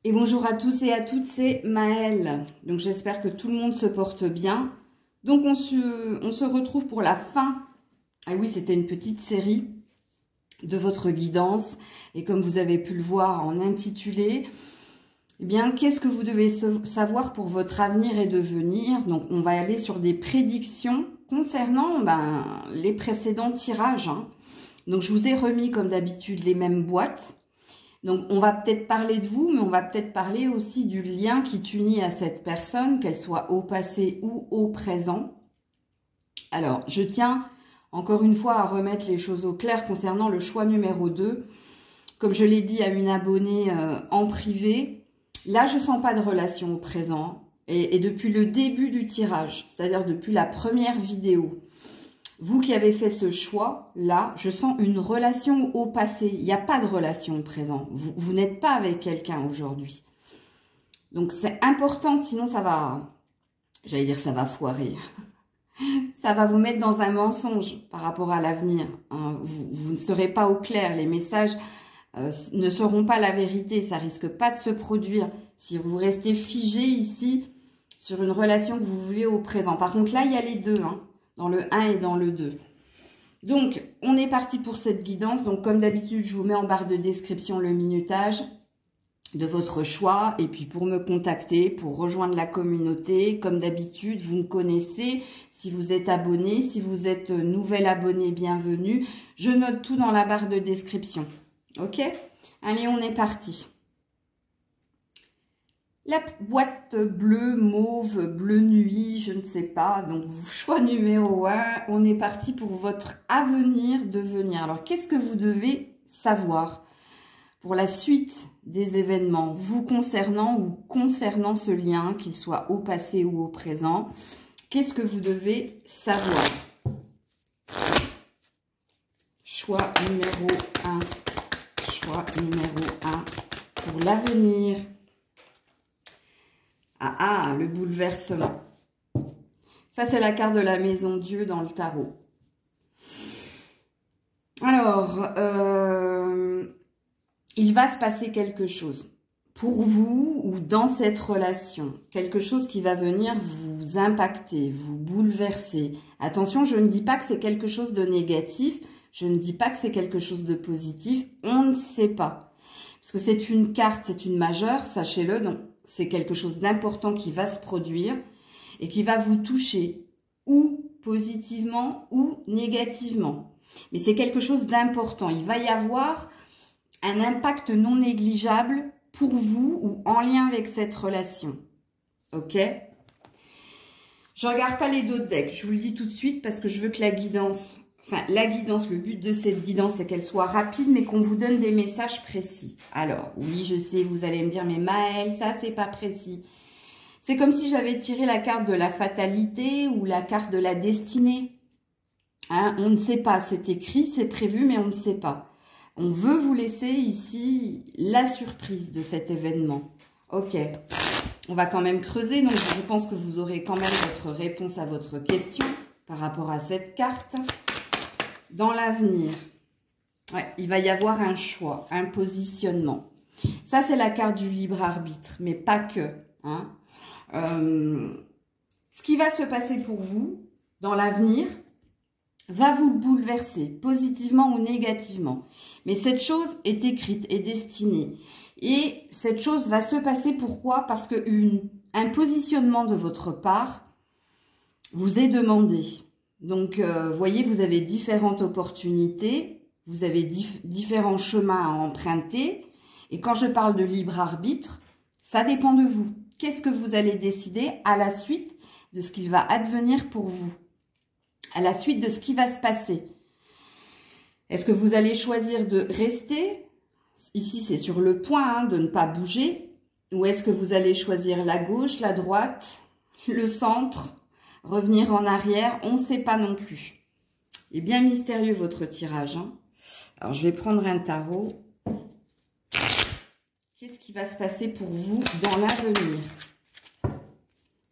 Et bonjour à tous et à toutes, c'est Maëlle. Donc j'espère que tout le monde se porte bien. Donc on se retrouve pour la fin. Ah oui, c'était une petite série de votre guidance. Et comme vous avez pu le voir en intitulé, eh bien, qu'est-ce que vous devez savoir pour votre avenir et devenir? Donc on va aller sur des prédictions concernant les précédents tirages. Donc je vous ai remis comme d'habitude les mêmes boîtes. Donc, on va peut-être parler de vous, mais on va peut-être parler aussi du lien qui t'unit à cette personne, qu'elle soit au passé ou au présent. Alors, je tiens encore une fois à remettre les choses au clair concernant le choix numéro 2. Comme je l'ai dit à une abonnée en privé, là, je ne sens pas de relation au présent. Et depuis le début du tirage, c'est-à-dire depuis la première vidéo, vous qui avez fait ce choix, là, je sens une relation au passé. Il n'y a pas de relation au présent. Vous n'êtes pas avec quelqu'un aujourd'hui. Donc, c'est important, sinon ça va, j'allais dire ça va foirer. Ça va vous mettre dans un mensonge par rapport à l'avenir. Vous ne serez pas au clair. Les messages ne seront pas la vérité. Ça risque pas de se produire si vous restez figé ici sur une relation que vous vivez au présent. Par contre, là, il y a les deux, dans le 1 et dans le 2. Donc, on est parti pour cette guidance. Donc, comme d'habitude, je vous mets en barre de description le minutage de votre choix. Et puis, pour me contacter, pour rejoindre la communauté, comme d'habitude, vous me connaissez. Si vous êtes abonné, si vous êtes nouvel abonné, bienvenue. Je note tout dans la barre de description. Ok? Allez, on est parti. La boîte bleue, mauve, bleu nuit, je ne sais pas. Donc, choix numéro 1, on est parti pour votre avenir, devenir. Alors, qu'est-ce que vous devez savoir pour la suite des événements vous concernant ou concernant ce lien, qu'il soit au passé ou au présent? Qu'est-ce que vous devez savoir? Choix numéro 1. Choix numéro 1 pour l'avenir. Ah, le bouleversement. Ça, c'est la carte de la maison Dieu dans le tarot. Alors, il va se passer quelque chose pour vous ou dans cette relation. Quelque chose qui va venir vous impacter, vous bouleverser. Attention, je ne dis pas que c'est quelque chose de négatif. Je ne dis pas que c'est quelque chose de positif. On ne sait pas. Parce que c'est une carte, c'est une majeure, sachez-le. Donc, c'est quelque chose d'important qui va se produire et qui va vous toucher ou positivement ou négativement. Mais c'est quelque chose d'important. Il va y avoir un impact non négligeable pour vous ou en lien avec cette relation. Ok? Je ne regarde pas les deux decks. Je vous le dis tout de suite parce que je veux que la guidance... Enfin, la guidance, le but de cette guidance, c'est qu'elle soit rapide, mais qu'on vous donne des messages précis. Alors, oui, je sais, vous allez me dire, mais Maëlle, ça, c'est pas précis. C'est comme si j'avais tiré la carte de la fatalité ou la carte de la destinée. On ne sait pas, c'est écrit, c'est prévu, mais on ne sait pas. On veut vous laisser ici la surprise de cet événement. Ok, on va quand même creuser, donc je pense que vous aurez quand même votre réponse à votre question par rapport à cette carte. Dans l'avenir, il va y avoir un choix, un positionnement. Ça, c'est la carte du libre arbitre, mais pas que. Ce qui va se passer pour vous dans l'avenir va vous bouleverser, positivement ou négativement. Mais cette chose est écrite, est destinée. Et cette chose va se passer, pourquoi? Parce qu'un positionnement de votre part vous est demandé. Donc, vous voyez, vous avez différentes opportunités, vous avez différents chemins à emprunter. Et quand je parle de libre arbitre, ça dépend de vous. Qu'est-ce que vous allez décider à la suite de ce qu'il va advenir pour vous? À la suite de ce qui va se passer? Est-ce que vous allez choisir de rester? Ici, c'est sur le point de ne pas bouger. Ou est-ce que vous allez choisir la gauche, la droite, le centre? Revenir en arrière, on ne sait pas non plus. Il est bien mystérieux votre tirage. Alors, je vais prendre un tarot. Qu'est-ce qui va se passer pour vous dans l'avenir?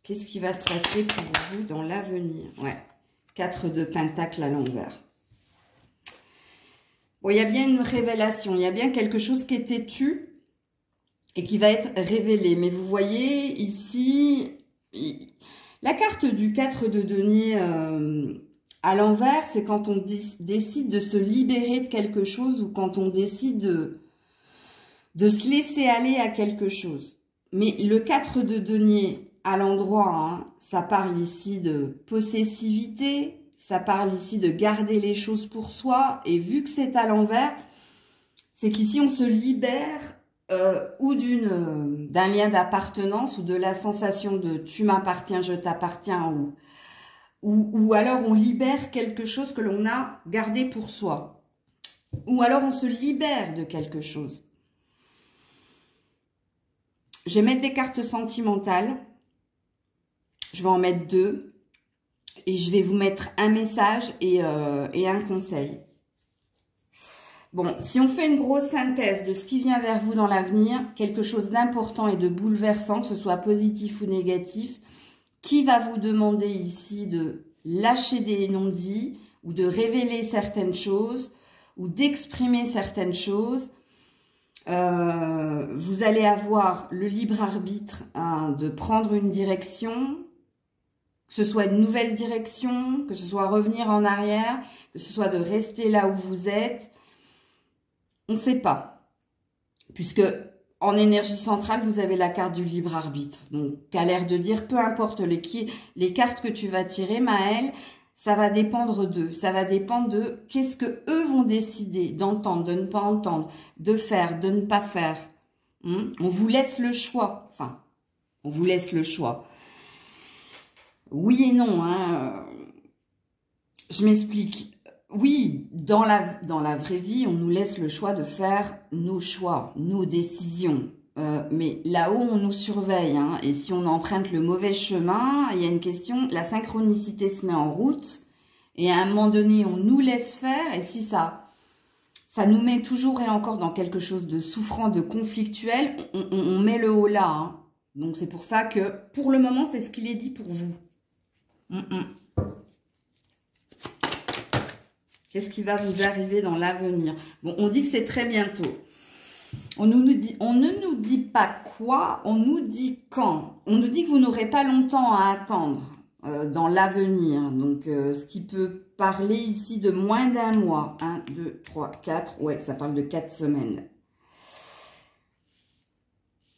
Qu'est-ce qui va se passer pour vous dans l'avenir? 4 de Pentacle à l'envers. Bon, il y a bien une révélation. Il y a bien quelque chose qui est têtu. et qui va être révélé. Mais vous voyez ici, la carte du 4 de denier à l'envers, c'est quand on décide de se libérer de quelque chose ou quand on décide de se laisser aller à quelque chose. Mais le 4 de denier à l'endroit, hein, ça parle ici de possessivité, ça parle ici de garder les choses pour soi. Et vu que c'est à l'envers, c'est qu'ici on se libère ou d'un lien d'appartenance ou de la sensation de tu m'appartiens, je t'appartiens, ou alors on libère quelque chose que l'on a gardé pour soi. Ou alors on se libère de quelque chose. Je vais mettre des cartes sentimentales. Je vais en mettre 2. Et je vais vous mettre un message et un conseil. Bon, si on fait une grosse synthèse de ce qui vient vers vous dans l'avenir, quelque chose d'important et de bouleversant, que ce soit positif ou négatif, qui va vous demander ici de lâcher des non-dits ou de révéler certaines choses ou d'exprimer certaines choses. Vous allez avoir le libre arbitre de prendre une direction, que ce soit une nouvelle direction, que ce soit revenir en arrière, que ce soit de rester là où vous êtes. On ne sait pas, puisque en énergie centrale, vous avez la carte du libre arbitre. Donc, qui a l'air de dire, peu importe les cartes que tu vas tirer, Maëlle, ça va dépendre d'eux. Ça va dépendre de qu'est-ce que eux vont décider d'entendre, de ne pas entendre, de faire, de ne pas faire. On vous laisse le choix. Enfin, on vous laisse le choix. Oui et non. Hein. Je m'explique. Oui, dans la vraie vie, on nous laisse le choix de faire nos choix, nos décisions. Mais là-haut, on nous surveille. Hein, et si on emprunte le mauvais chemin, il y a une question, la synchronicité se met en route. Et à un moment donné, on nous laisse faire. Et si ça nous met toujours et encore dans quelque chose de souffrant, de conflictuel, on met le haut là. Hein. Donc c'est pour ça que, pour le moment, c'est ce qu'il est dit pour vous. Qu'est-ce qui va vous arriver dans l'avenir? Bon, on dit que c'est très bientôt. On ne nous dit pas quoi, on nous dit quand. On nous dit que vous n'aurez pas longtemps à attendre dans l'avenir. Donc, ce qui peut parler ici de moins d'un mois. 1, 2, 3, 4. Ouais, ça parle de 4 semaines.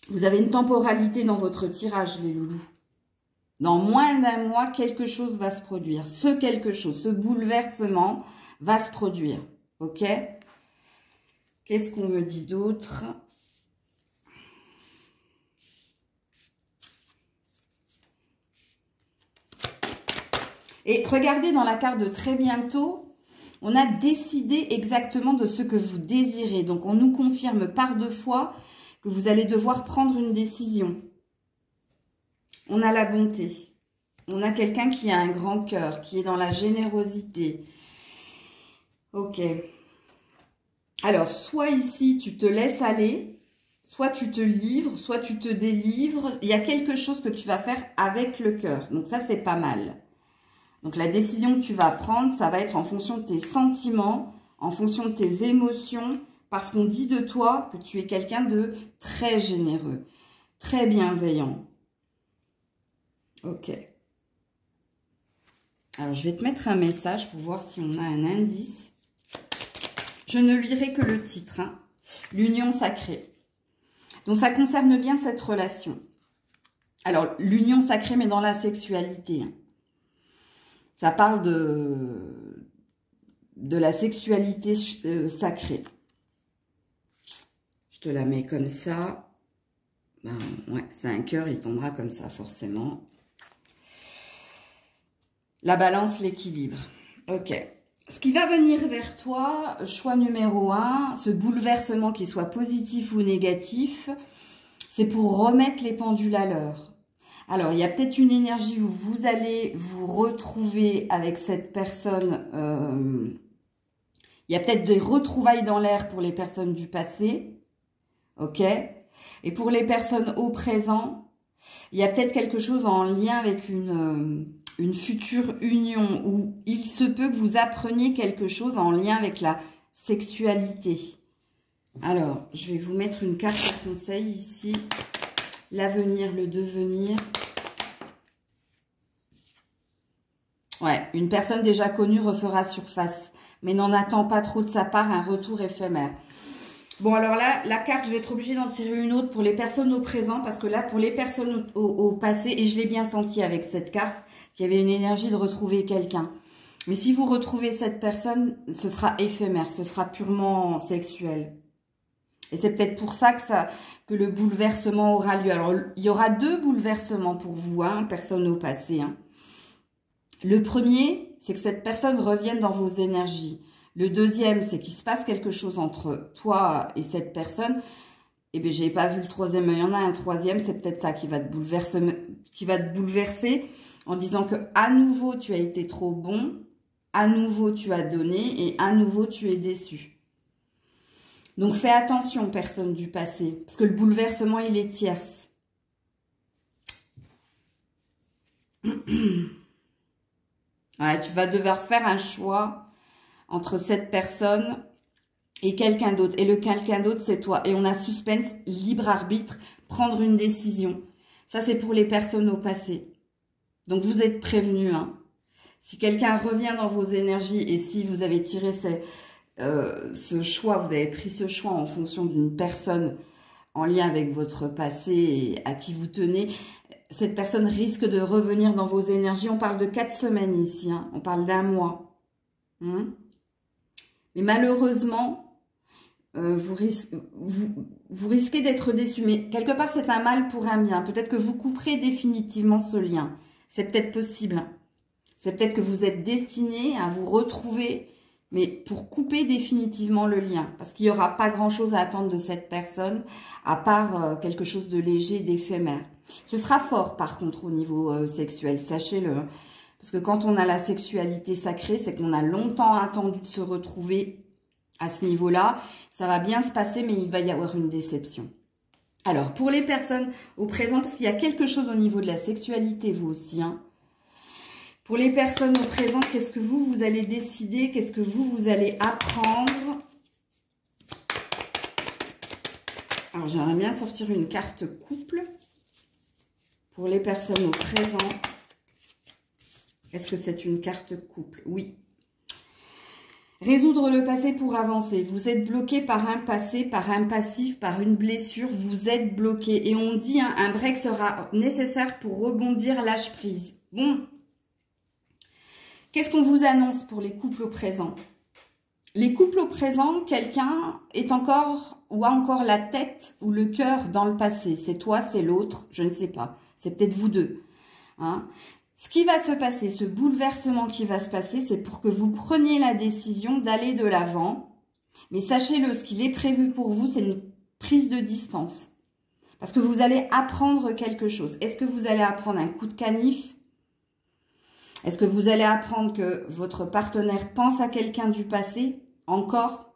Vous avez une temporalité dans votre tirage, les loulous. Dans moins d'un mois, quelque chose va se produire. Ce quelque chose, ce bouleversement va se produire. Ok? Qu'est-ce qu'on me dit d'autre? Et regardez dans la carte de très bientôt, on a décidé exactement de ce que vous désirez. Donc, on nous confirme par 2 fois que vous allez devoir prendre une décision. On a la bonté. On a quelqu'un qui a un grand cœur, qui est dans la générosité. Ok. Alors, soit ici, tu te laisses aller, soit tu te livres, soit tu te délivres. Il y a quelque chose que tu vas faire avec le cœur. Donc, ça, c'est pas mal. Donc, la décision que tu vas prendre, ça va être en fonction de tes sentiments, en fonction de tes émotions, parce qu'on dit de toi que tu es quelqu'un de très généreux, très bienveillant. Ok. Alors, je vais te mettre un message pour voir si on a un indice. Je ne lirai que le titre, hein. L'union sacrée. Donc, ça concerne bien cette relation. Alors, l'union sacrée, mais dans la sexualité. Hein. Ça parle de la sexualité sacrée. Je te la mets comme ça. Ben, ouais, c'est un cœur, il tombera comme ça, forcément. La balance, l'équilibre. Ok. Ce qui va venir vers toi, choix numéro 1, ce bouleversement, qu'il soit positif ou négatif, c'est pour remettre les pendules à l'heure. Alors, il y a peut-être une énergie où vous allez vous retrouver avec cette personne. Il y a peut-être des retrouvailles dans l'air pour les personnes du passé. Ok? Et pour les personnes au présent, il y a peut-être quelque chose en lien avec une future union où il se peut que vous appreniez quelque chose en lien avec la sexualité. Alors, je vais vous mettre une carte de conseil ici. L'avenir, le devenir. Ouais, une personne déjà connue refera surface, mais n'en attend pas trop de sa part un retour éphémère. Bon, alors là, la carte, je vais être obligée d'en tirer une autre pour les personnes au présent, parce que là, pour les personnes au passé, et je l'ai bien senti avec cette carte, qu'il y avait une énergie de retrouver quelqu'un. Mais si vous retrouvez cette personne, ce sera éphémère, ce sera purement sexuel. Et c'est peut-être pour ça que le bouleversement aura lieu. Alors, il y aura 2 bouleversements pour vous, hein, personne au passé. Hein. Le premier, c'est que cette personne revienne dans vos énergies. Le deuxième, c'est qu'il se passe quelque chose entre toi et cette personne. Eh bien, j'ai pas vu le troisième, mais il y en a un troisième, c'est peut-être ça qui va te bouleverser en disant que à nouveau, tu as été trop bon, à nouveau, tu as donné et à nouveau, tu es déçu. Donc, fais attention, personne du passé, parce que le bouleversement, il est tierce. Ouais, tu vas devoir faire un choix entre cette personne et quelqu'un d'autre. Et le quelqu'un d'autre, c'est toi. Et on a suspense, libre arbitre, prendre une décision. Ça, c'est pour les personnes au passé. Donc, vous êtes prévenus. Hein. Si quelqu'un revient dans vos énergies et si vous avez tiré ce choix, vous avez pris ce choix en fonction d'une personne en lien avec votre passé et à qui vous tenez, cette personne risque de revenir dans vos énergies. On parle de 4 semaines ici. Hein. On parle d'un mois. Mais malheureusement, vous risquez d'être déçu. Mais quelque part, c'est un mal pour un bien. Peut-être que vous couperez définitivement ce lien. C'est peut-être possible. C'est peut-être que vous êtes destiné à vous retrouver, mais pour couper définitivement le lien. Parce qu'il n'y aura pas grand-chose à attendre de cette personne, à part quelque chose de léger, d'éphémère. Ce sera fort, par contre, au niveau sexuel, sachez-le. Parce que quand on a la sexualité sacrée, c'est qu'on a longtemps attendu de se retrouver à ce niveau-là. Ça va bien se passer, mais il va y avoir une déception. Alors, pour les personnes au présent, parce qu'il y a quelque chose au niveau de la sexualité, vous aussi, hein. Pour les personnes au présent, qu'est-ce que vous allez décider? Qu'est-ce que vous allez apprendre? Alors, j'aimerais bien sortir une carte couple. Pour les personnes au présent, est-ce que c'est une carte couple? Oui. Résoudre le passé pour avancer. Vous êtes bloqué par un passé, par un passif, par une blessure. Vous êtes bloqué. Et on dit, hein, un break sera nécessaire pour rebondir, lâche prise. Bon. Qu'est-ce qu'on vous annonce pour les couples au présent? Les couples au présent, quelqu'un est encore ou a encore la tête ou le cœur dans le passé. C'est toi, c'est l'autre, je ne sais pas. C'est peut-être vous deux. Hein? Ce qui va se passer, ce bouleversement qui va se passer, c'est pour que vous preniez la décision d'aller de l'avant. Mais sachez-le, ce qu'il est prévu pour vous, c'est une prise de distance. Parce que vous allez apprendre quelque chose. Est-ce que vous allez apprendre un coup de canif? Est-ce que vous allez apprendre que votre partenaire pense à quelqu'un du passé encore?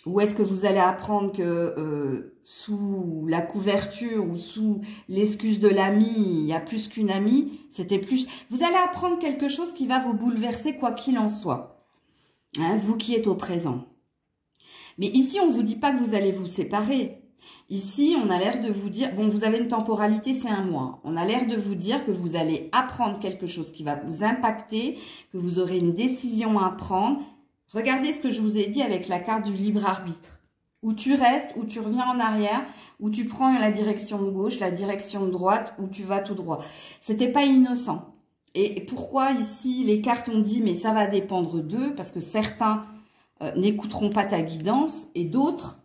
Ou est-ce que vous allez apprendre que sous la couverture ou sous l'excuse de l'ami, il y a plus qu'une amie, c'était plus... Vous allez apprendre quelque chose qui va vous bouleverser quoi qu'il en soit. Hein, vous qui êtes au présent. Mais ici, on ne vous dit pas que vous allez vous séparer. Ici, on a l'air de vous dire, bon, vous avez une temporalité, c'est un mois. On a l'air de vous dire que vous allez apprendre quelque chose qui va vous impacter, que vous aurez une décision à prendre. Regardez ce que je vous ai dit avec la carte du libre arbitre. Où tu restes, où tu reviens en arrière, où tu prends la direction de gauche, la direction de droite, où tu vas tout droit. C'était pas innocent. Et pourquoi ici, les cartes ont dit, mais ça va dépendre d'eux, parce que certains n'écouteront pas ta guidance et d'autres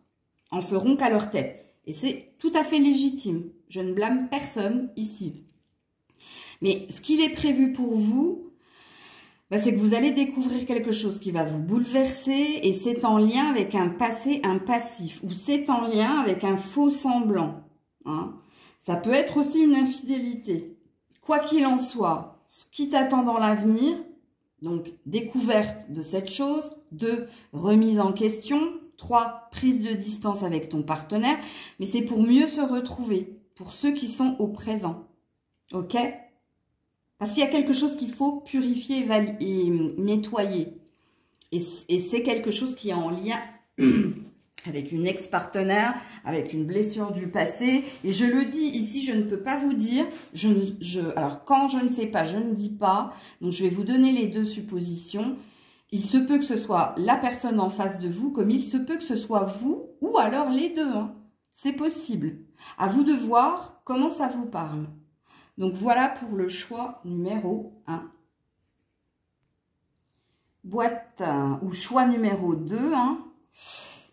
en feront qu'à leur tête. Et c'est tout à fait légitime. Je ne blâme personne ici. Mais ce qu'il est prévu pour vous, bah, c'est que vous allez découvrir quelque chose qui va vous bouleverser et c'est en lien avec un passé, un passif, ou c'est en lien avec un faux semblant. Hein. Ça peut être aussi une infidélité. Quoi qu'il en soit, ce qui t'attend dans l'avenir, donc découverte de cette chose, 2, remise en question, 3, prise de distance avec ton partenaire, mais c'est pour mieux se retrouver, pour ceux qui sont au présent. Ok ? Parce qu'il y a quelque chose qu'il faut purifier et nettoyer. Et c'est quelque chose qui est en lien avec une ex-partenaire, avec une blessure du passé. Et je le dis ici, je ne peux pas vous dire. Alors, quand je ne sais pas, je ne dis pas. Donc, je vais vous donner les deux suppositions. Il se peut que ce soit la personne en face de vous, comme il se peut que ce soit vous, ou alors les deux. Hein. C'est possible. À vous de voir comment ça vous parle. Donc, voilà pour le choix numéro 1. Boîte ou choix numéro 2, hein.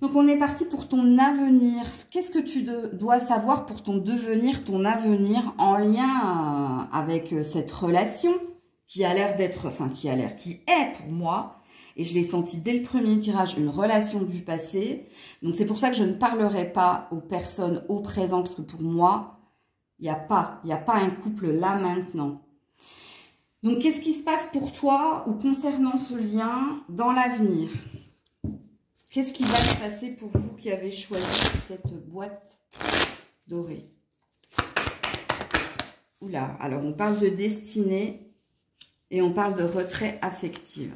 Donc, on est parti pour ton avenir. Qu'est-ce que tu dois savoir pour ton devenir, ton avenir en lien avec cette relation qui a l'air d'être, enfin, qui est pour moi, et je l'ai senti dès le premier tirage, une relation du passé. Donc, c'est pour ça que je ne parlerai pas aux personnes au présent, parce que pour moi, il n'y a pas un couple là maintenant. Donc, qu'est-ce qui se passe pour toi ou concernant ce lien dans l'avenir ? Qu'est-ce qui va se passer pour vous qui avez choisi cette boîte dorée? Oula, alors on parle de destinée et on parle de retrait affectif.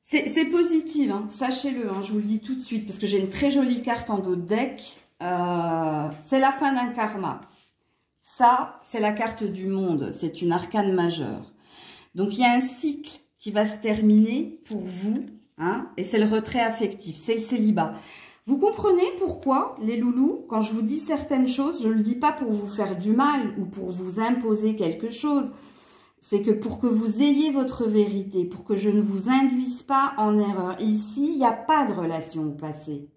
C'est positif, hein, sachez-le, hein, je vous le dis tout de suite, parce que j'ai une très jolie carte en dos de deck. C'est la fin d'un karma. Ça, c'est la carte du monde, c'est une arcane majeure. Donc, il y a un cycle qui va se terminer pour vous. Hein, et c'est le retrait affectif, c'est le célibat. Vous comprenez pourquoi, les loulous, quand je vous dis certaines choses, je ne le dis pas pour vous faire du mal ou pour vous imposer quelque chose. C'est que pour que vous ayez votre vérité, pour que je ne vous induise pas en erreur. Ici, il n'y a pas de relation au passé.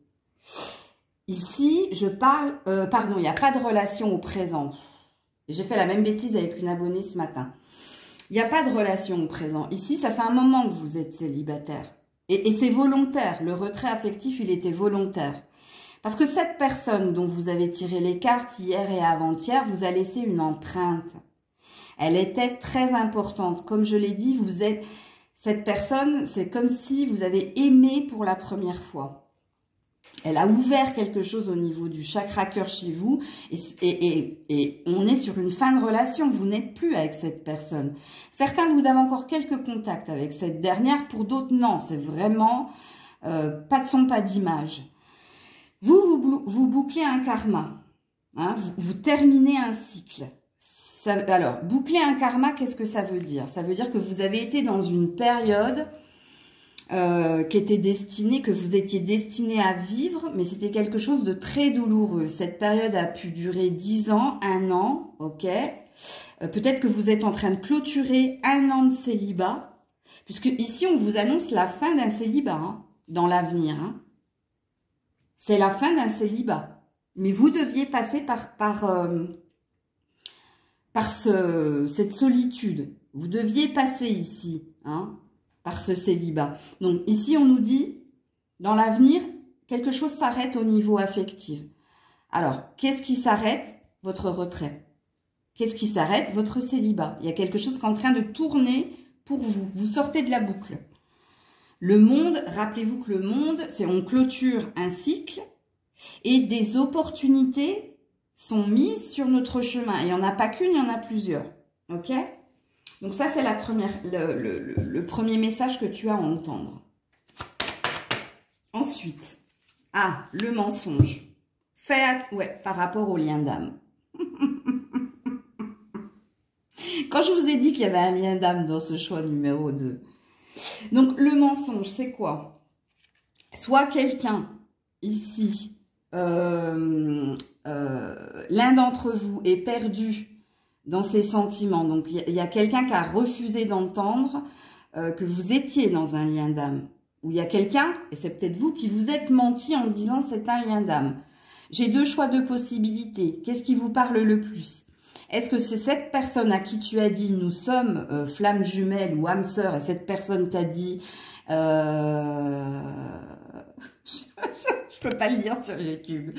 Ici, je parle... pardon, il n'y a pas de relation au présent. J'ai fait la même bêtise avec une abonnée ce matin. Il n'y a pas de relation au présent. Ici, ça fait un moment que vous êtes célibataire. Et c'est volontaire. Le retrait affectif, il était volontaire. Parce que cette personne dont vous avez tiré les cartes hier et avant-hier vous a laissé une empreinte. Elle était très importante. Comme je l'ai dit, vous êtes... Cette personne, c'est comme si vous avez aimé pour la première fois. Elle a ouvert quelque chose au niveau du chakra cœur chez vous et on est sur une fin de relation. Vous n'êtes plus avec cette personne. Certains, vous avez encore quelques contacts avec cette dernière. Pour d'autres, non. C'est vraiment pas de son, pas d'image. Vous bouclez un karma. Hein, vous terminez un cycle. Alors, boucler un karma, qu'est-ce que ça veut dire? Ça veut dire que vous avez été dans une période... qui était destiné, que vous étiez destiné à vivre, mais c'était quelque chose de très douloureux. Cette période a pu durer 10 ans, 1 an, ok. Peut-être que vous êtes en train de clôturer 1 an de célibat, puisque ici on vous annonce la fin d'un célibat, hein, dans l'avenir. Hein. C'est la fin d'un célibat. Mais vous deviez passer par cette solitude. Vous deviez passer ici, hein, par ce célibat. Donc, ici, on nous dit, dans l'avenir, quelque chose s'arrête au niveau affectif. Alors, qu'est-ce qui s'arrête? Votre retrait. Qu'est-ce qui s'arrête? Votre célibat. Il y a quelque chose qui est en train de tourner pour vous. Vous sortez de la boucle. Le monde, rappelez-vous que le monde, c'est on clôture un cycle et des opportunités sont mises sur notre chemin. Il n'y en a pas qu'une, il y en a plusieurs. Ok? Donc ça, c'est le premier message que tu as à entendre. Ensuite, le mensonge. Ouais, par rapport au lien d'âme. Quand je vous ai dit qu'il y avait un lien d'âme dans ce choix numéro 2. Donc, le mensonge, c'est quoi? Soit quelqu'un, ici, l'un d'entre vous est perdu dans ses sentiments. Donc, il y a quelqu'un qui a refusé d'entendre que vous étiez dans un lien d'âme. Ou il y a quelqu'un, et c'est peut-être vous, qui vous êtes menti en disant c'est un lien d'âme. J'ai 2 choix de possibilités. Qu'est-ce qui vous parle le plus? Est-ce que c'est cette personne à qui tu as dit nous sommes flammes jumelles ou âmes sœurs et cette personne t'a dit je peux pas le dire sur YouTube.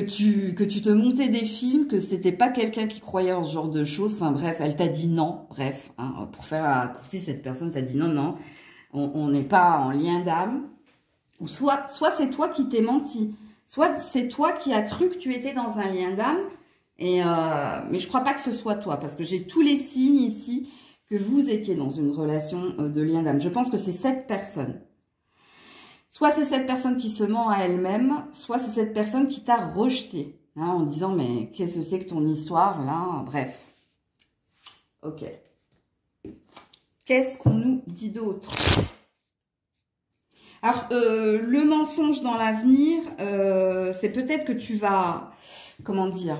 que tu te montais des films, que c'était pas quelqu'un qui croyait en ce genre de choses. Enfin bref, elle t'a dit non. Bref, hein, pour faire un raccourci, cette personne t'a dit non, on n'est pas en lien d'âme. Ou soit c'est toi qui t'es menti. Soit c'est toi qui as cru que tu étais dans un lien d'âme. Mais je crois pas que ce soit toi, parce que j'ai tous les signes ici que vous étiez dans une relation de lien d'âme. Je pense que c'est cette personne. Soit c'est cette personne qui se ment à elle-même, soit c'est cette personne qui t'a rejeté. Hein, en disant, mais qu'est-ce que c'est que ton histoire, là? Bref. Ok. Qu'est-ce qu'on nous dit d'autre? Alors, le mensonge dans l'avenir, c'est peut-être que tu vas, comment dire,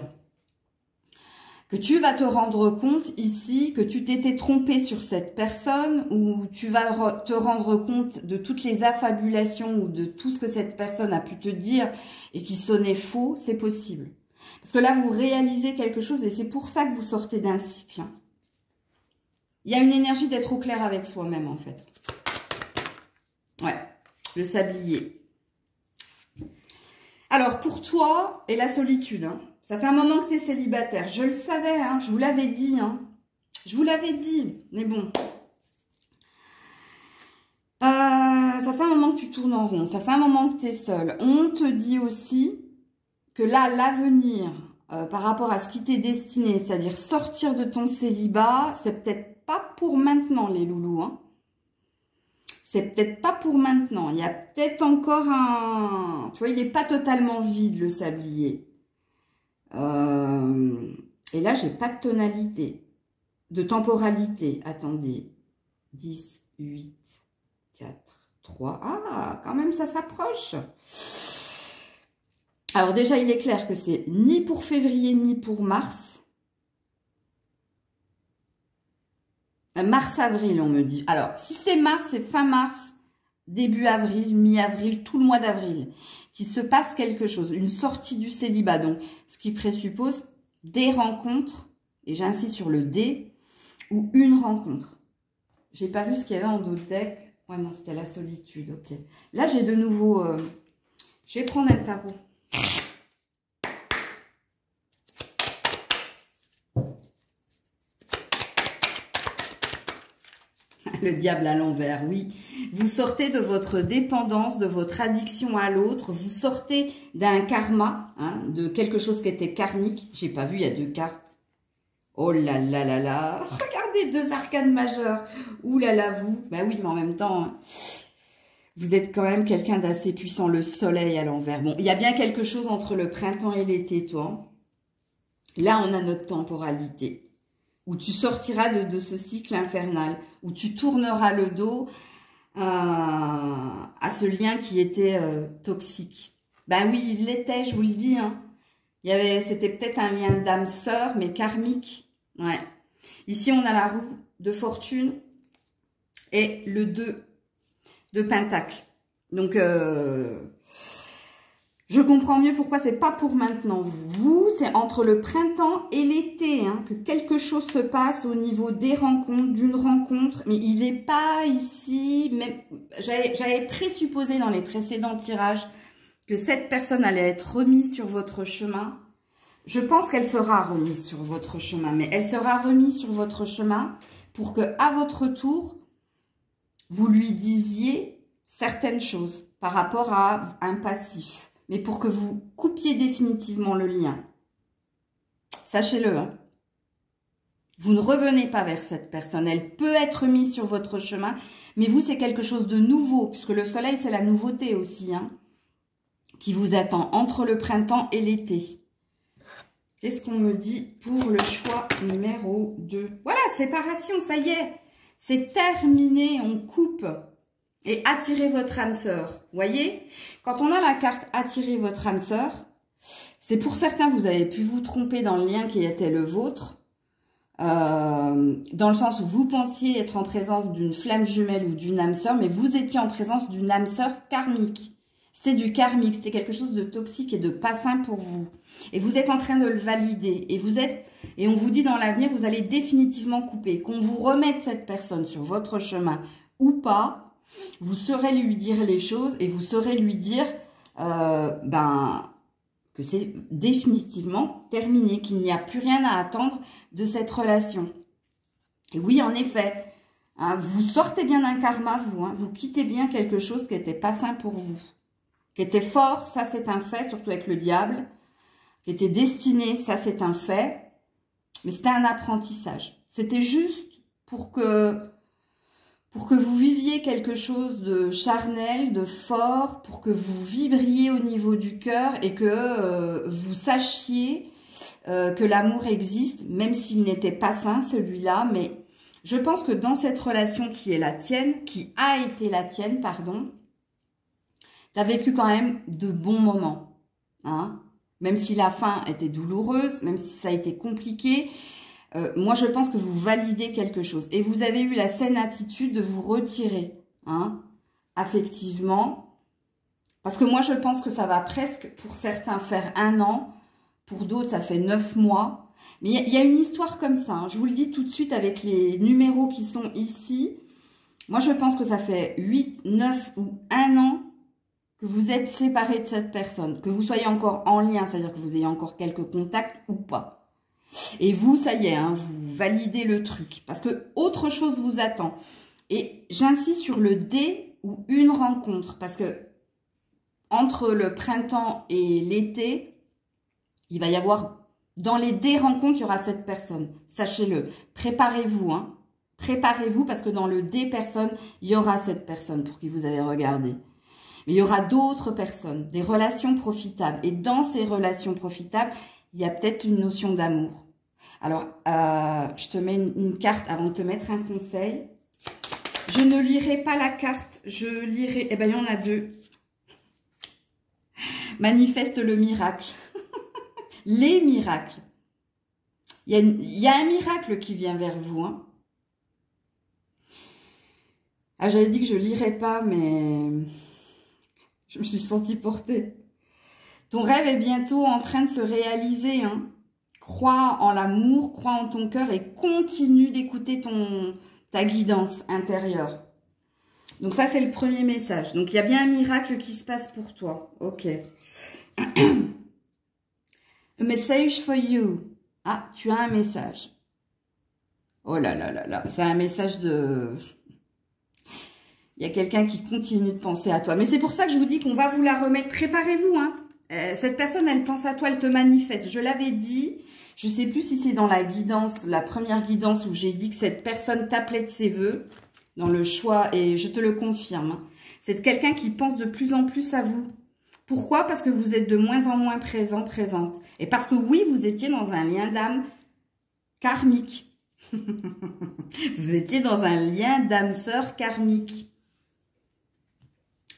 que tu vas te rendre compte ici que tu t'étais trompé sur cette personne, ou tu vas te rendre compte de toutes les affabulations ou de tout ce que cette personne a pu te dire et qui sonnait faux, c'est possible. Parce que là, vous réalisez quelque chose et c'est pour ça que vous sortez d'un cycle. Hein. Il y a une énergie d'être au clair avec soi-même, en fait. Ouais, le sablier. Alors, pour toi et la solitude, hein, ça fait un moment que tu es célibataire. Je le savais, hein, je vous l'avais dit. Hein. Je vous l'avais dit, mais bon. Ça fait un moment que tu tournes en rond. Ça fait un moment que tu es seule. On te dit aussi que là, l'avenir, par rapport à ce qui t'est destiné, c'est-à-dire sortir de ton célibat, c'est peut-être pas pour maintenant, les loulous. Hein. C'est peut-être pas pour maintenant. Il y a peut-être encore un... Tu vois, il n'est pas totalement vide, le sablier. Et là, j'ai pas de tonalité, de temporalité. Attendez. 10, 8, 4, 3. Ah, quand même, ça s'approche. Alors déjà, il est clair que c'est ni pour février, ni pour mars. Mars-avril, on me dit. Alors, si c'est mars, c'est fin mars, début avril, mi-avril, tout le mois d'avril. Qu'il se passe quelque chose, une sortie du célibat. Donc, ce qui présuppose des rencontres, et j'insiste sur le D, ou une rencontre. J'ai pas vu ce qu'il y avait en d'autres decks. Ouais, non, c'était la solitude, ok. Là, j'ai de nouveau... je vais prendre un tarot. Le diable à l'envers, oui. Vous sortez de votre dépendance, de votre addiction à l'autre. Vous sortez d'un karma, hein, de quelque chose qui était karmique. J'ai pas vu, il y a 2 cartes. Oh là là là là. Regardez, 2 arcanes majeures. Ouh là là, vous. Bah oui, mais en même temps, hein, vous êtes quand même quelqu'un d'assez puissant. Le soleil à l'envers. Bon, il y a bien quelque chose entre le printemps et l'été, toi. Là, on a notre temporalité. Où tu sortiras de ce cycle infernal, où tu tourneras le dos à ce lien qui était toxique. Ben oui, il l'était, je vous le dis. Hein. C'était peut-être un lien d'âme sœur, mais karmique. Ouais. Ici, on a la roue de fortune et le 2 de pentacle. Donc, je comprends mieux pourquoi c'est pas pour maintenant. Vous, c'est entre le printemps et l'été hein, que quelque chose se passe au niveau des rencontres, d'une rencontre. Mais il n'est pas ici. J'avais présupposé dans les précédents tirages que cette personne allait être remise sur votre chemin. Je pense qu'elle sera remise sur votre chemin. Mais elle sera remise sur votre chemin pour que, à votre tour, vous lui disiez certaines choses par rapport à un passif. Mais pour que vous coupiez définitivement le lien. Sachez-le, hein. Vous ne revenez pas vers cette personne. Elle peut être mise sur votre chemin, mais vous, c'est quelque chose de nouveau, puisque le soleil, c'est la nouveauté aussi, hein, qui vous attend entre le printemps et l'été. Qu'est-ce qu'on me dit pour le choix numéro 2? Voilà, séparation, ça y est. C'est terminé, on coupe. Et attirez votre âme sœur. Voyez, quand on a la carte attirer votre âme sœur, c'est pour certains, vous avez pu vous tromper dans le lien qui était le vôtre, dans le sens où vous pensiez être en présence d'une flamme jumelle ou d'une âme sœur, mais vous étiez en présence d'une âme sœur karmique. C'est du karmique, c'était quelque chose de toxique et de pas sain pour vous. Et vous êtes en train de le valider. Et on vous dit dans l'avenir, vous allez définitivement couper. Qu'on vous remette cette personne sur votre chemin ou pas, vous saurez lui dire les choses et vous saurez lui dire que c'est définitivement terminé, qu'il n'y a plus rien à attendre de cette relation. Et oui, en effet, hein, vous sortez bien d'un karma, vous. Hein, vous quittez bien quelque chose qui n'était pas sain pour vous. Qui était fort, ça c'est un fait, surtout avec le diable. Qui était destiné, ça c'est un fait. Mais c'était un apprentissage. C'était juste pour que vous viviez quelque chose de charnel, de fort, pour que vous vibriez au niveau du cœur et que vous sachiez que l'amour existe, même s'il n'était pas sain, celui-là. Mais je pense que dans cette relation qui est la tienne, qui a été la tienne, pardon, tu as vécu quand même de bons moments. Hein, même si la fin était douloureuse, même si ça a été compliqué. Moi, je pense que vous validez quelque chose. Et vous avez eu la saine attitude de vous retirer, hein, affectivement. Parce que moi, je pense que ça va presque, pour certains, faire 1 an. Pour d'autres, ça fait 9 mois. Mais il y a une histoire comme ça. Hein. Je vous le dis tout de suite avec les numéros qui sont ici. Moi, je pense que ça fait 8, 9 ou 1 an que vous êtes séparés de cette personne. Que vous soyez encore en lien, c'est-à-dire que vous ayez encore quelques contacts ou pas. Et vous, ça y est, hein, vous validez le truc. Parce que autre chose vous attend. Et j'insiste sur le D ou une rencontre. Parce que entre le printemps et l'été, il va y avoir, dans les D rencontres, il y aura cette personne. Sachez-le. Préparez-vous, hein. Préparez-vous parce que dans le D personne, il y aura cette personne pour qui vous avez regardé. Mais il y aura d'autres personnes, des relations profitables. Et dans ces relations profitables, il y a peut-être une notion d'amour. Alors, je te mets une carte avant de te mettre un conseil. Je ne lirai pas la carte, je lirai... Eh bien, il y en a 2. Manifeste le miracle. Les miracles. Il y a un miracle qui vient vers vous. Hein. Ah, j'avais dit que je ne lirais pas, mais je me suis sentie portée. Ton rêve est bientôt en train de se réaliser. Hein. Crois en l'amour, crois en ton cœur et continue d'écouter ta guidance intérieure. Donc ça, c'est le premier message. Donc, il y a bien un miracle qui se passe pour toi. Ok. A message for you. Ah, tu as un message. Oh là là là là. C'est un message de... Il y a quelqu'un qui continue de penser à toi. Mais c'est pour ça que je vous dis qu'on va vous la remettre. Préparez-vous, hein. Cette personne, elle pense à toi, elle te manifeste. Je l'avais dit, je ne sais plus si c'est dans la guidance, la première guidance où j'ai dit que cette personne t'appelait de ses voeux, dans le choix, et je te le confirme. C'est quelqu'un qui pense de plus en plus à vous. Pourquoi? Parce que vous êtes de moins en moins présent, présente. Et parce que oui, vous étiez dans un lien d'âme karmique. Vous étiez dans un lien d'âme-sœur karmique.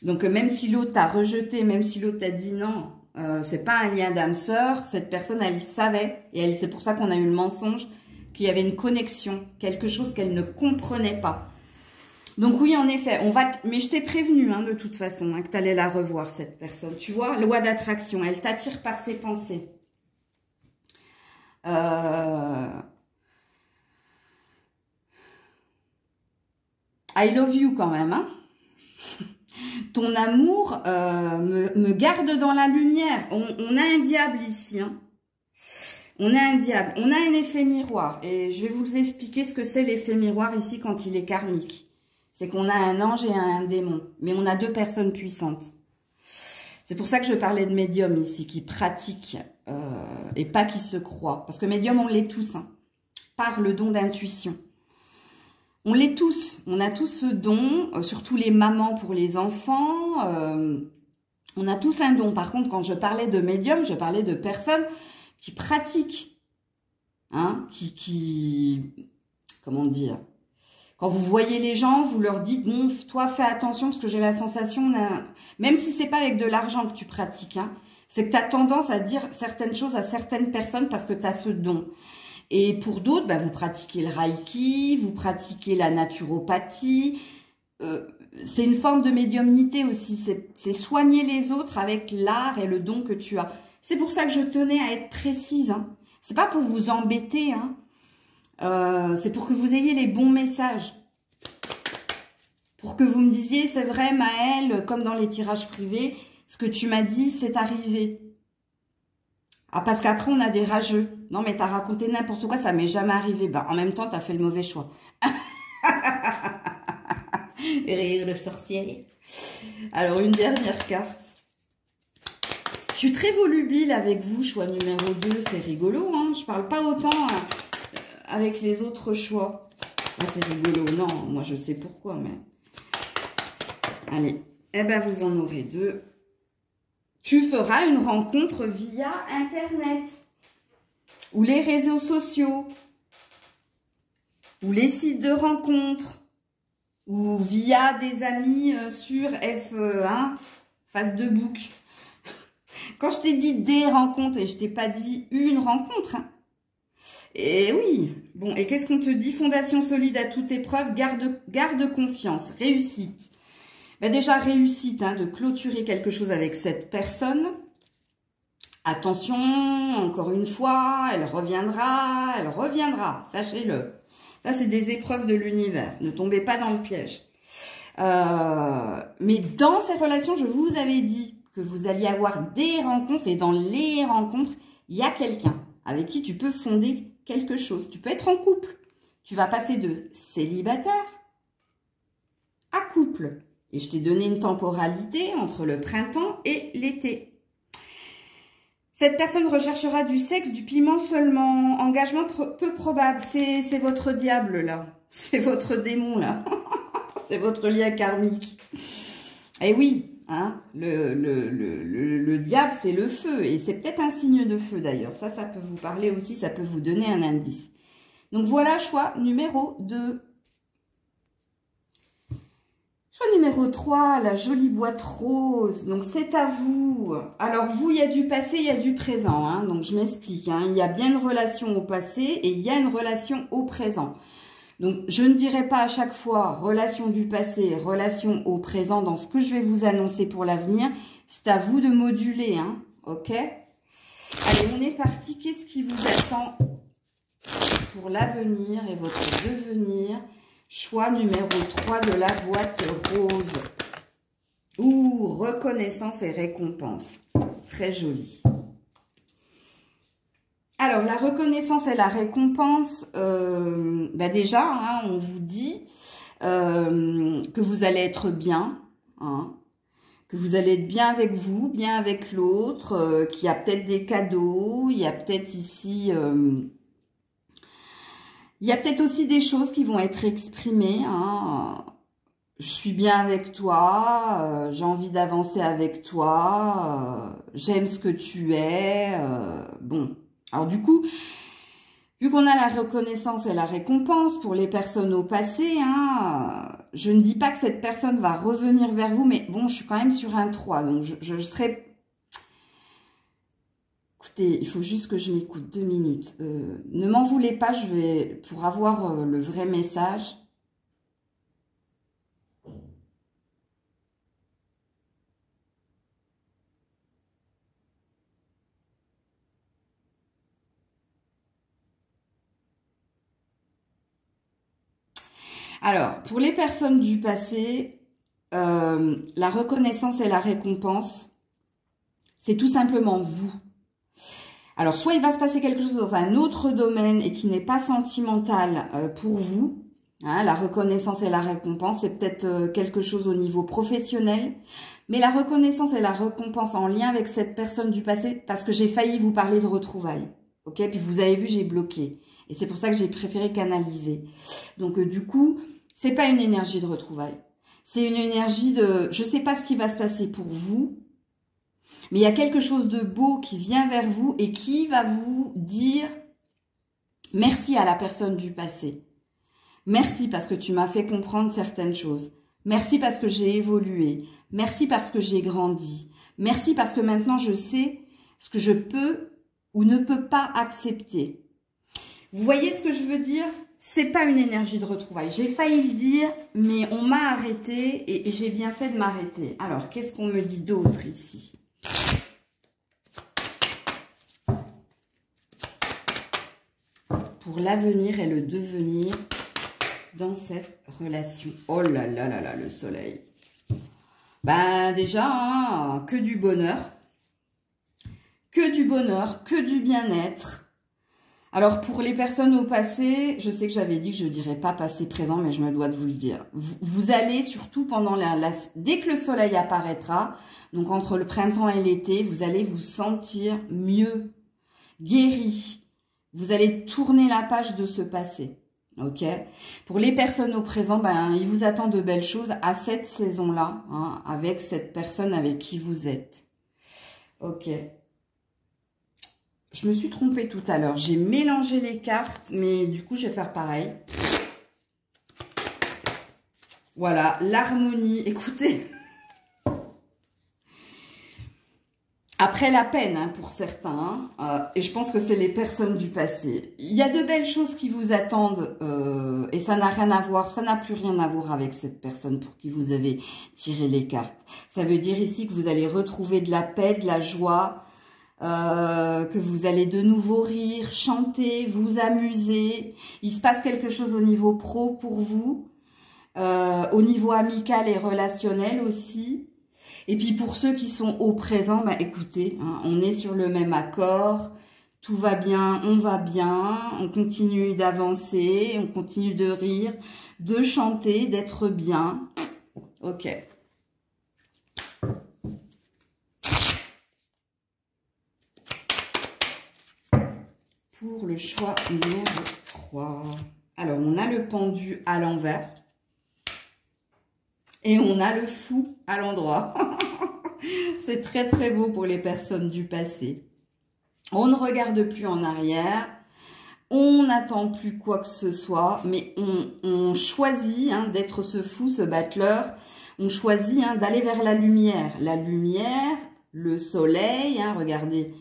Donc, même si l'autre t'a rejeté, même si l'autre t'a dit non, c'est pas un lien d'âme-sœur, cette personne, elle savait, et c'est pour ça qu'on a eu le mensonge, qu'il y avait une connexion, quelque chose qu'elle ne comprenait pas. Donc oui, en effet, mais je t'ai prévenu, hein, de toute façon, hein, que tu allais la revoir, cette personne. Tu vois, loi d'attraction, elle t'attire par ses pensées. I love you quand même, hein. Ton amour me garde dans la lumière. On a un diable ici. Hein. On a un diable. On a un effet miroir. Et je vais vous expliquer ce que c'est l'effet miroir ici quand il est karmique. C'est qu'on a un ange et un démon. Mais on a 2 personnes puissantes. C'est pour ça que je parlais de médium ici, qui pratiquent et pas qui se croient. Parce que médium, on l'est tous. Hein, par le don d'intuition. On l'est tous, on a tous ce don, surtout les mamans pour les enfants, on a tous un don. Par contre, quand je parlais de médium, je parlais de personnes qui pratiquent, hein, comment dire, quand vous voyez les gens, vous leur dites, bon, toi fais attention parce que j'ai la sensation, même si c'est pas avec de l'argent que tu pratiques, hein, c'est que tu as tendance à dire certaines choses à certaines personnes parce que tu as ce don. Et pour d'autres, bah, vous pratiquez le Reiki, vous pratiquez la naturopathie. C'est une forme de médiumnité aussi. C'est soigner les autres avec l'art et le don que tu as. C'est pour ça que je tenais à être précise. Hein. C'est pas pour vous embêter. Hein. C'est pour que vous ayez les bons messages. Pour que vous me disiez, c'est vrai Maëlle, comme dans les tirages privés, ce que tu m'as dit, c'est arrivé. Ah, parce qu'après, on a des rageux. Non, mais t'as raconté n'importe quoi, ça m'est jamais arrivé. Bah, en même temps, t'as fait le mauvais choix. Rire de sorcière. Alors, une dernière carte. Je suis très volubile avec vous, choix numéro 2. C'est rigolo, hein. Je parle pas autant avec les autres choix. Ah, c'est rigolo. Non, moi je sais pourquoi, mais... Allez, eh ben vous en aurez deux. Tu feras une rencontre via Internet. Ou les réseaux sociaux. Ou les sites de rencontres. Ou via des amis sur F1, Facebook. Quand je t'ai dit des rencontres, et je t'ai pas dit une rencontre, hein. Et oui, bon, et qu'est-ce qu'on te dit? Fondation solide à toute épreuve, garde confiance, réussite. Ben déjà, réussite, hein, de clôturer quelque chose avec cette personne. Attention, encore une fois, elle reviendra, sachez-le. Ça, c'est des épreuves de l'univers. Ne tombez pas dans le piège. Mais dans ces relations, je vous avais dit que vous alliez avoir des rencontres. Et dans les rencontres, il y a quelqu'un avec qui tu peux fonder quelque chose. Tu peux être en couple. Tu vas passer de célibataire à couple. Et je t'ai donné une temporalité entre le printemps et l'été. Cette personne recherchera du sexe, du piment seulement. Engagement peu probable. C'est votre diable, là. C'est votre démon, là. C'est votre lien karmique. Et oui, hein, le diable, c'est le feu. Et c'est peut-être un signe de feu, d'ailleurs. Ça peut vous parler aussi. Ça peut vous donner un indice. Donc, voilà, choix numéro 2. Choix numéro 3, la jolie boîte rose. Donc, c'est à vous. Alors, vous, il y a du passé, il y a du présent. Hein. Donc, je m'explique. Hein. Il y a bien une relation au passé et il y a une relation au présent. Donc, je ne dirai pas à chaque fois relation du passé, relation au présent dans ce que je vais vous annoncer pour l'avenir. C'est à vous de moduler. Hein. OK? Allez, on est parti. Qu'est-ce qui vous attend pour l'avenir et votre devenir? Choix numéro 3 de la boîte rose. Ouh, reconnaissance et récompense. Très joli. Alors, la reconnaissance et la récompense, déjà, hein, on vous dit que vous allez être bien, hein, que vous allez être bien avec vous, bien avec l'autre, qu'il y a peut-être des cadeaux, il y a peut-être ici... il y a peut-être aussi des choses qui vont être exprimées. Hein. Je suis bien avec toi, j'ai envie d'avancer avec toi, j'aime ce que tu es. Bon, alors du coup, vu qu'on a la reconnaissance et la récompense pour les personnes au passé, hein, je ne dis pas que cette personne va revenir vers vous, mais bon, je suis quand même sur un 3, donc je serai... Écoutez, il faut juste que je m'écoute 2 minutes. Ne m'en voulez pas, je vais, pour avoir le vrai message. Alors, pour les personnes du passé, la reconnaissance et la récompense, c'est tout simplement vous. Alors, soit il va se passer quelque chose dans un autre domaine et qui n'est pas sentimental pour vous. Hein, la reconnaissance et la récompense, c'est peut-être quelque chose au niveau professionnel. Mais la reconnaissance et la récompense en lien avec cette personne du passé, parce que j'ai failli vous parler de retrouvailles. Ok, puis vous avez vu, j'ai bloqué. Et c'est pour ça que j'ai préféré canaliser. Donc, du coup, c'est pas une énergie de retrouvailles. C'est une énergie de... Je sais pas ce qui va se passer pour vous. Mais il y a quelque chose de beau qui vient vers vous et qui va vous dire merci à la personne du passé. Merci parce que tu m'as fait comprendre certaines choses. Merci parce que j'ai évolué. Merci parce que j'ai grandi. Merci parce que maintenant je sais ce que je peux ou ne peux pas accepter. Vous voyez ce que je veux dire? C'est pas une énergie de retrouvailles. J'ai failli le dire, mais on m'a arrêté et j'ai bien fait de m'arrêter. Alors, qu'est-ce qu'on me dit d'autre ici? Pour l'avenir et le devenir dans cette relation. Oh là là là là, le soleil. Ben déjà, hein, que du bonheur. Que du bonheur, que du bien-être. Alors, pour les personnes au passé, je sais que j'avais dit que je ne dirais pas passé présent, mais je me dois de vous le dire. Vous allez, surtout pendant dès que le soleil apparaîtra, donc entre le printemps et l'été, vous allez vous sentir mieux, guéri. Vous allez tourner la page de ce passé. Ok. Pour les personnes au présent, ben, il vous attend de belles choses à cette saison-là, hein, avec cette personne avec qui vous êtes. Ok. Je me suis trompée tout à l'heure. J'ai mélangé les cartes, mais du coup, je vais faire pareil. Voilà, l'harmonie. Écoutez, après la peine hein, pour certains, et je pense que c'est les personnes du passé. Il y a de belles choses qui vous attendent et ça n'a rien à voir, ça n'a plus rien à voir avec cette personne pour qui vous avez tiré les cartes. Ça veut dire ici que vous allez retrouver de la paix, de la joie, que vous allez de nouveau rire, chanter, vous amuser. Il se passe quelque chose au niveau pro pour vous, au niveau amical et relationnel aussi. Et puis pour ceux qui sont au présent, bah écoutez, hein, on est sur le même accord, tout va bien, on continue d'avancer, on continue de rire, de chanter, d'être bien. Ok. Pour le choix numéro 3. Alors, on a le pendu à l'envers. Et on a le fou à l'endroit. C'est très très beau pour les personnes du passé. On ne regarde plus en arrière. On n'attend plus quoi que ce soit. Mais on choisit hein, d'être ce fou, ce battleur. On choisit hein, d'aller vers la lumière. La lumière, le soleil, hein, regardez.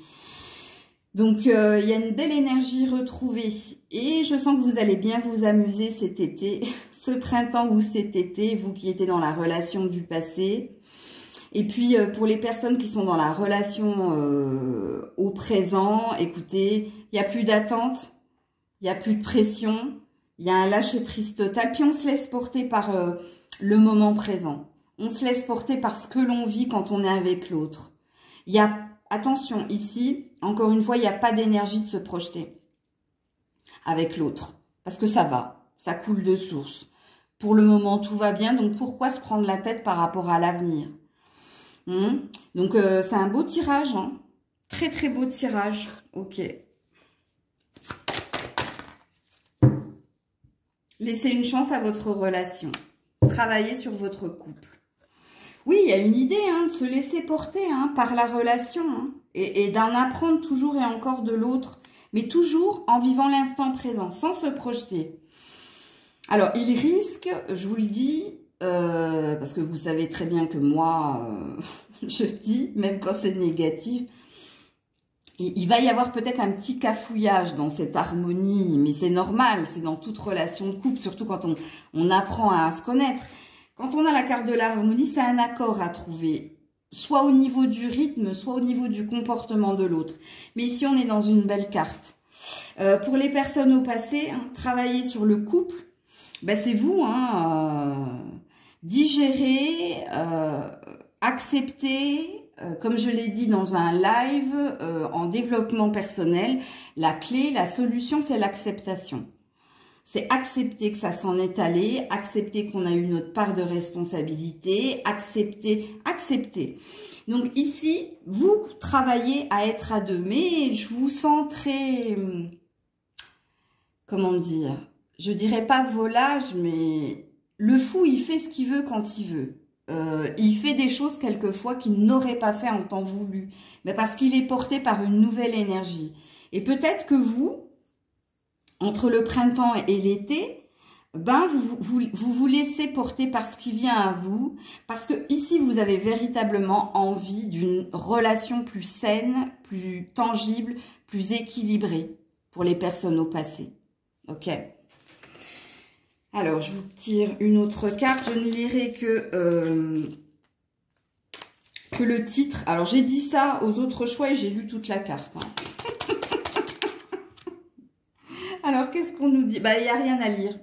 Donc, il y a une belle énergie retrouvée. Et je sens que vous allez bien vous amuser cet été, ce printemps ou cet été, vous qui étiez dans la relation du passé. Et puis, pour les personnes qui sont dans la relation au présent, écoutez, il n'y a plus d'attente, il n'y a plus de pression, il y a un lâcher-prise total. Puis, on se laisse porter par le moment présent. On se laisse porter par ce que l'on vit quand on est avec l'autre. Il y a... Attention, ici, encore une fois, il n'y a pas d'énergie de se projeter avec l'autre. Parce que ça va, ça coule de source. Pour le moment, tout va bien, donc pourquoi se prendre la tête par rapport à l'avenir? Donc, c'est un beau tirage, hein. Très, très beau tirage. Ok. Laissez une chance à votre relation. Travaillez sur votre couple. Oui, il y a une idée hein, de se laisser porter hein, par la relation hein, et d'en apprendre toujours et encore de l'autre, mais toujours en vivant l'instant présent, sans se projeter. Alors, il risque, je vous le dis, parce que vous savez très bien que moi, je dis, même quand c'est négatif, il va y avoir peut-être un petit cafouillage dans cette harmonie, mais c'est normal, c'est dans toute relation de couple, surtout quand on apprend à se connaître. Quand on a la carte de l'harmonie, c'est un accord à trouver, soit au niveau du rythme, soit au niveau du comportement de l'autre. Mais ici, on est dans une belle carte. Pour les personnes au passé, hein, travailler sur le couple, ben c'est vous, hein, digérer, accepter, comme je l'ai dit dans un live, en développement personnel, la clé, la solution, c'est l'acceptation. C'est accepter que ça s'en est allé, accepter qu'on a eu notre part de responsabilité, accepter. Donc ici, vous travaillez à être à deux, mais je vous sens très, comment dire, je dirais pas volage, mais le fou, il fait ce qu'il veut quand il veut. Il fait des choses quelquefois qu'il n'aurait pas fait en temps voulu, mais parce qu'il est porté par une nouvelle énergie. Et peut-être que vous, entre le printemps et l'été, ben vous laissez porter par ce qui vient à vous, parce que ici vous avez véritablement envie d'une relation plus saine, plus tangible, plus équilibrée pour les personnes au passé. Ok. Alors je vous tire une autre carte. Je ne lirai que le titre. Alors j'ai dit ça aux autres choix et j'ai lu toute la carte. Hein. Alors, qu'est-ce qu'on nous dit? Bah, il n'y a rien à lire.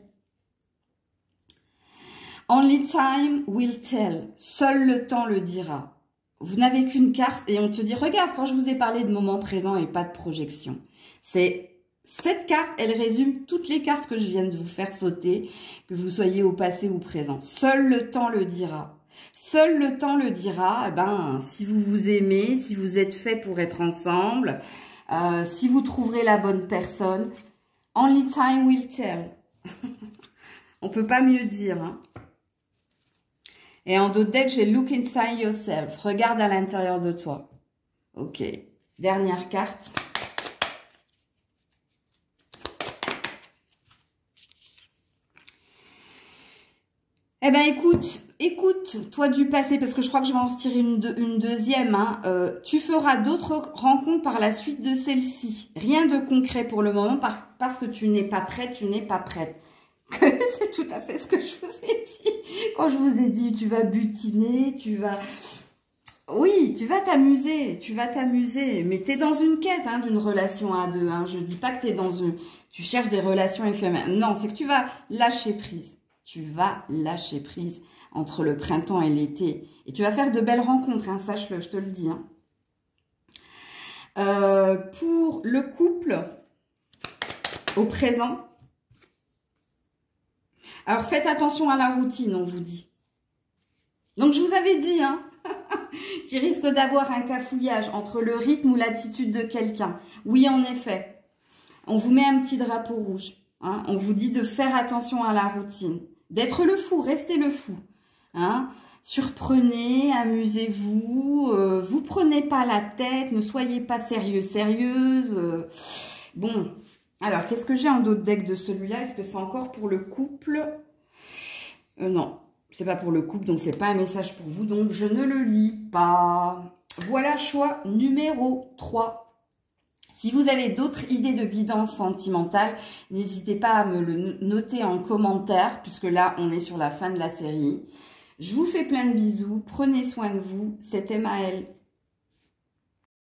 Only time will tell. Seul le temps le dira. Vous n'avez qu'une carte et on te dit, regarde, quand je vous ai parlé de moment présent et pas de projection. Cette carte, elle résume toutes les cartes que je viens de vous faire sauter, que vous soyez au passé ou présent. Seul le temps le dira. Seul le temps le dira, eh ben, si vous vous aimez, si vous êtes fait pour être ensemble, si vous trouverez la bonne personne, only time will tell. On peut pas mieux dire. Hein. Et en dos de deck, j'ai Look inside yourself. Regarde à l'intérieur de toi. Ok. Dernière carte. Eh ben écoute, toi du passé, parce que je crois que je vais en retirer une deuxième. Hein, tu feras d'autres rencontres par la suite de celle-ci. Rien de concret pour le moment parce que tu n'es pas prête, tu n'es pas prête. C'est tout à fait ce que je vous ai dit. Quand je vous ai dit, tu vas butiner, tu vas... Oui, tu vas t'amuser. Mais tu es dans une quête hein, d'une relation à deux. Hein. Je dis pas que tu es dans une... Tu cherches des relations éphémères. Non, c'est que tu vas lâcher prise. Tu vas lâcher prise entre le printemps et l'été. Et tu vas faire de belles rencontres, hein, sache-le, je te le dis. Hein. Pour le couple, au présent, alors faites attention à la routine, on vous dit. Donc je vous avais dit, hein, qu'il risque d'avoir un cafouillage entre le rythme ou l'attitude de quelqu'un. Oui, en effet, on vous met un petit drapeau rouge. Hein, on vous dit de faire attention à la routine. D'être le fou, restez le fou. Hein. Surprenez, amusez-vous, vous prenez pas la tête, ne soyez pas sérieux, sérieuse. Bon, alors qu'est-ce que j'ai en dos de deck de celui-là? Est-ce que c'est encore pour le couple? Non, c'est pas pour le couple, donc c'est pas un message pour vous, donc je ne le lis pas. Voilà, choix numéro 3. Si vous avez d'autres idées de guidance sentimentale, n'hésitez pas à me le noter en commentaire, puisque là, on est sur la fin de la série. Je vous fais plein de bisous, prenez soin de vous, c'était Maëlle.